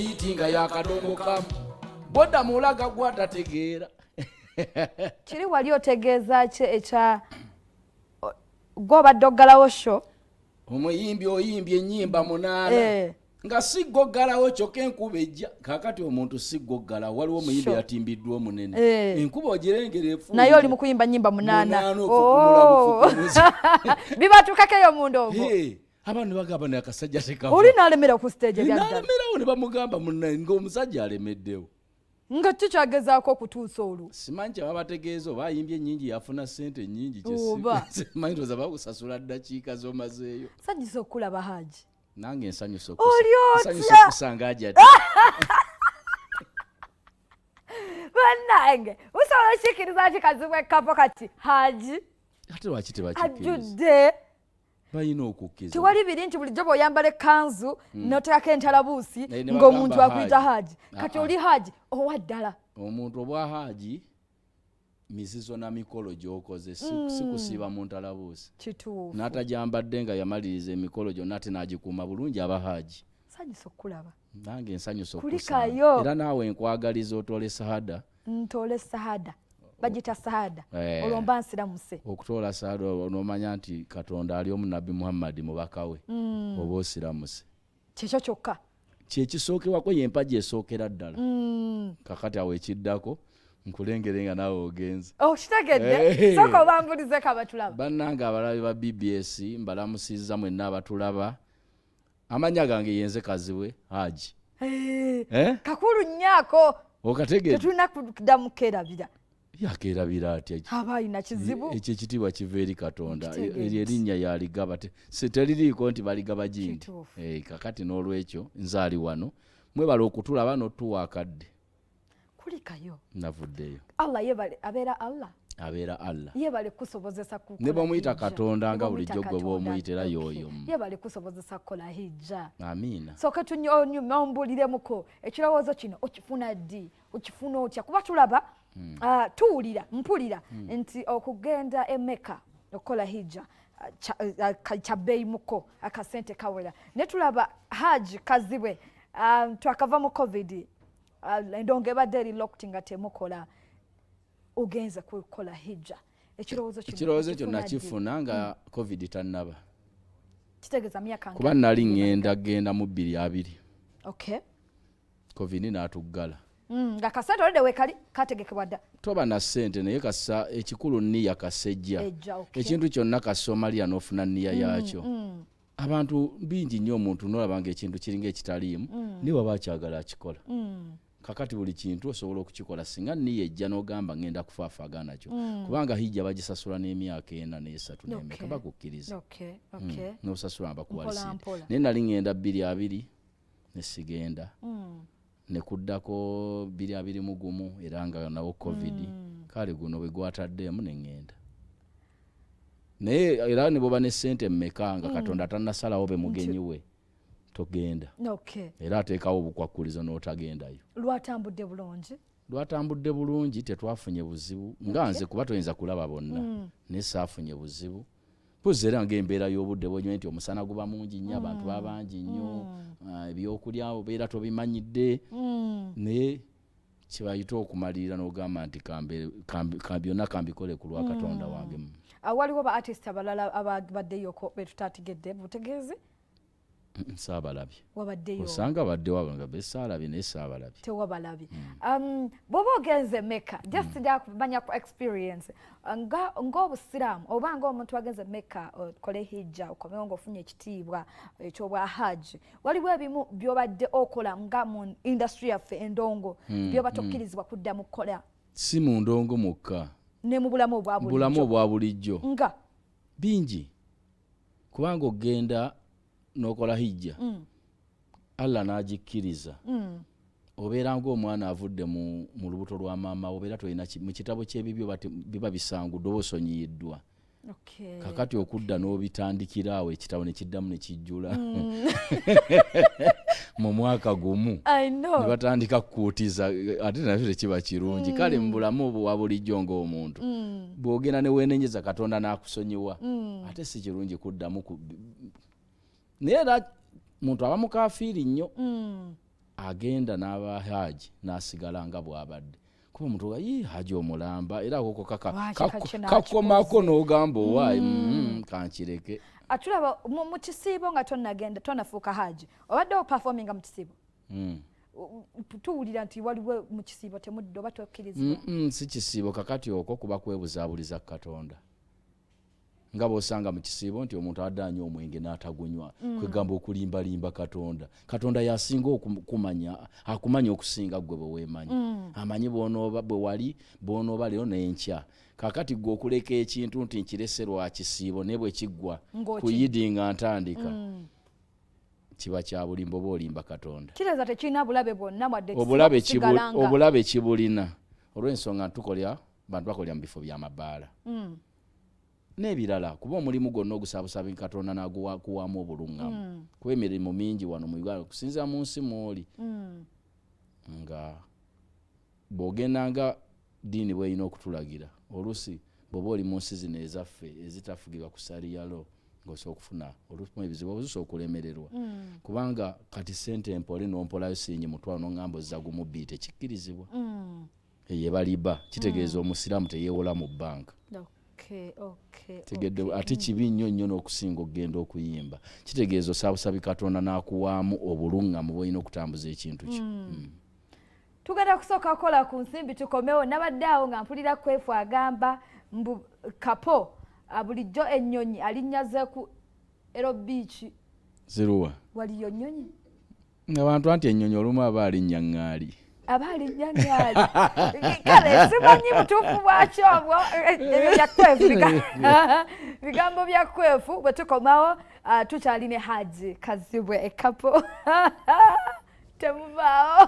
yitinga yakadongo kamu boda mulaga gwatategeera kiri wali otegeeza ki ekya gw'obadde oggalawo sho omuyimbi oyimbye ennyimba munaana nga siggoggalawo kyokka enkuba ejja kaakati omuntu siggoggalawo waliwo omuyimbi yatimbiddwa omunene enkuba ogirengera efu naye oli mu kuyimba nnyimba munaana bibatukako eyo munda ogwo abantu ne bagamba naye akasajja tekava oli n'alemera ku stage n'alemerawo ne bamugamba munnaye ng'omusajja alemeddewo nga tukyagezaako okutuusa olwo simanyi kyaba bategeeza oba ayimbye ennyingi yafuna ssente ennyingi simanyi toza bakusasula ddakiika z'omazeeyo nsanyusa okulaba Haji nange ensanyusa okusanga ajja bannange usobola okikkiriza kikazibu ekkapo kati Haji ate lwaki tebakikkiriza ajjudde balina okukkiriza tewali biri nti bulijjo bw'oyambala ekkanzu n'oteekako entalabuusi ng'omuntu akuyita Haji kati oli Haji owa ddala omuntu obwa Haji mizizo na mikolo gy'okoze sikusiiba mu ntalabuusi kituufu n'atagyambadde nga yamaliriza emikolo gyonna ate n'agikuuma bulungi aba Haji nsanyusa okulaba nange ensanyusa okusanga era naawe nkwagaliza otole sahada ntole sahada bagita sahada olomba nsiramuse okutoola sahada onomanya nti Katonda ali omu Nabbi Muhammad mubaka we oba osiramuse kyekyo kyokka kyekisookewako yempagi esookera ddala kakati awo ekiddako nkulengere nga naawe ogenze kitegedde sooka obambulizeko abatulaba bannange abalabi ba BBS mbalamusizza mwenna abatulaba amanya gange yenze kaziwe Haji kakulu nnyako okategedde tetulina kuddamu kerabira yakerabira atya aba alina kizibu ekyo ekitiibwa kiva eri Katonda erinnya yaligaba teririiko nti baligaba gindi kakati n'olwekyo nzaali wano mwebala okutulaba n'otuwa akadde kulikayo navuddeyo Allah yebale abeera Allah yebale kusobozesa kukola ne bamuyita Katonda nga bulijjo gwe bw'omuyita era y'oyo yebale kusobozesa kukola hijja amiina soka tunyumbuliremukko ekirowoozo kino okifuna ddi okifuna otya kuba tulaba tuwulira mpulira nti okugenda e Mecca okukola hijja kyabbeeyi muko akasente kawera ne tulaba Haji kazibe twakava mu COVID endongo ebadde eri locked nga temukola ogenza kukola hijja ekirowoozo kyo nakifuna nga COVID tannaba kitegeeza myaka kuba nali ngenda mu 2020 COVID n'atuggala nga kasente olede wekali kategekebwa dda toba na ssente naye kasa ekikulu nniya kasejja ekintu kyonna kasomalia n'ofuna nniya yaakyo abantu bingi nnyo omuntu n'olabanga ekintu kiringa ekitaliimu niwe aba akyagala akikola kakati buli kintu osobola okukikola singa nniya ejja n'ogamba ngenda kufaafaaga nakyo kubanga hijja bagisasula n'emyaka 4 n'esatu n'emeka bakukkiriza n'osasula bakuwalisi naye nali ngenda 2020 nesigenda nekuddako 2021 era nga nawo COVID kale guno bwe gwataddeemu neŋŋenda naye era ne bwoba ne ssente mmeka nga Katonda tannasalawo be mugenyi we togenda era ateekawo obukwakkulizo n'otagendayo lwatambudde bulungi tetwafunye buzibu nga nze kuba toyinza kulaba bonna naye saafunye buzibu puzi era ng'embeera y'obudde bwonye nti omusana guba mungi nnyo abantu babangi nnyo ebyokulya obeera tobimanyidde naye kibayita okumalirira n'ogamba nti byonna kambikole ku lwa Katonda wange waliwo ba artist abalala ababaddeyoko betutategedde butegeezi saabalabye wabaddeyo osanga baddewo abanga besaalabye naye saabalabye tewabalabye bw'oba ogenze Mecca just kumanya ku experience ng'obusiraamu oba ng'omuntu agenze Mecca okole hijja okomewo ng'ofunye ekitiibwa ekyobwa Haji waliwo ebimu by'obadde okola nga mu industry yaffe endongo by'oba tokkirizibwa kuddamu kukola si mu ndongo mukka ne mu bulamu obwa bulijjo nga bingi kubanga ogenda n'okola hijja Allah n'agikkiriza obeera ng'omwana avudde mu lubuto lwa maama obeera tolina mu kitabo ky'ebibyo biba bisangudde oba osonyiyiddwa kakati okudda n'obitandikira awo ekitabo ne kiddamu ne kijjula mu mwaka gumu ne batandika kukuutiza ate nabyo tekiba kirungi kale mu bulamu obwa bulijjo ng'omuntu bw'ogenda ne weenenyeza Katonda n'akusonyiwa ate si kirungi kuddamu naye era muntu aba mukafiiri nnyo agenda n'aba haji n'asigala nga bw'abadde kuba omuntu yi haji omulamba era koko kakomako n'ogamba owaayi kankireke atulaba mu kisiibo nga tonafuuka haji obadde opafominga mu kisiibo tuwulira nti waliwo mu kisiibo temudde oba tokkirizibwa si kisiibo kakati okwo kuba kwebuzaabuliza Katonda nga bw'osanga mu kisiibo nti omuntu addaanya omwenge n'atagunywa kwegamba okulimbalimba Katonda yasinga okumanya akumanya okusinga gwe bwe weemanyi amanyi bw'onooba bwe wali bw'onooba leero n'enkya kakati gwe okuleka ekintu nti nkirese lwa kisiibo ne bwe kiggwa ku yidi nga ntandika kiba kya bulimbo oba olimba Katonda kireza tekirina bulabe bwonna wadde obulabe kibulina olw'ensonga ntukolya bantu bakolya mu bifo by'amabaala n'ebirala kuba omulimu gwonna ogusabusaba Katonda n'aguwamu obuluŋŋamu kuba emirimu mingi wano mu Uganda kusinziira mu nsi mw'oli nga bw'ogendanga diini bw'erina okutulagira oluusi bw'oba oli mu nsi zino ezaffe ezitafugibwa ku saliyalo ng'osobola okufuna oluusi ebizibu obusobola okulemererwa kubanga kati ssente empole n'ompolayo siinyi mutwalo n'oŋŋamba ozza gumu bbiri tekikkirizibwa eyebaliba kitegeeza omusiraamu teyeewola mu bbanka tegedde ate kibi nnyo n'okusinga okugenda okuyimba kitegeeza osaabusabi Katonda n'akuwaamu obuluŋŋamu bw'olina okutambuza ekintu kyo tugenda kusooka kukola ku nsimbi tukomewo nabadde awo nga mpulira kwefu agamba mbu kapo bulijjo ennyonyi alinnyaze ku ero beach ziruwa waliyo nnyonyi abantu anti ennyonyi olumu aba alinnya ŋŋaali kale simanyi butuufu bwakyo obwo ebyo byakwefu bigambo byakwefu bwe tukomawo tukyali ne haji kazibwe ekapo temuvaawo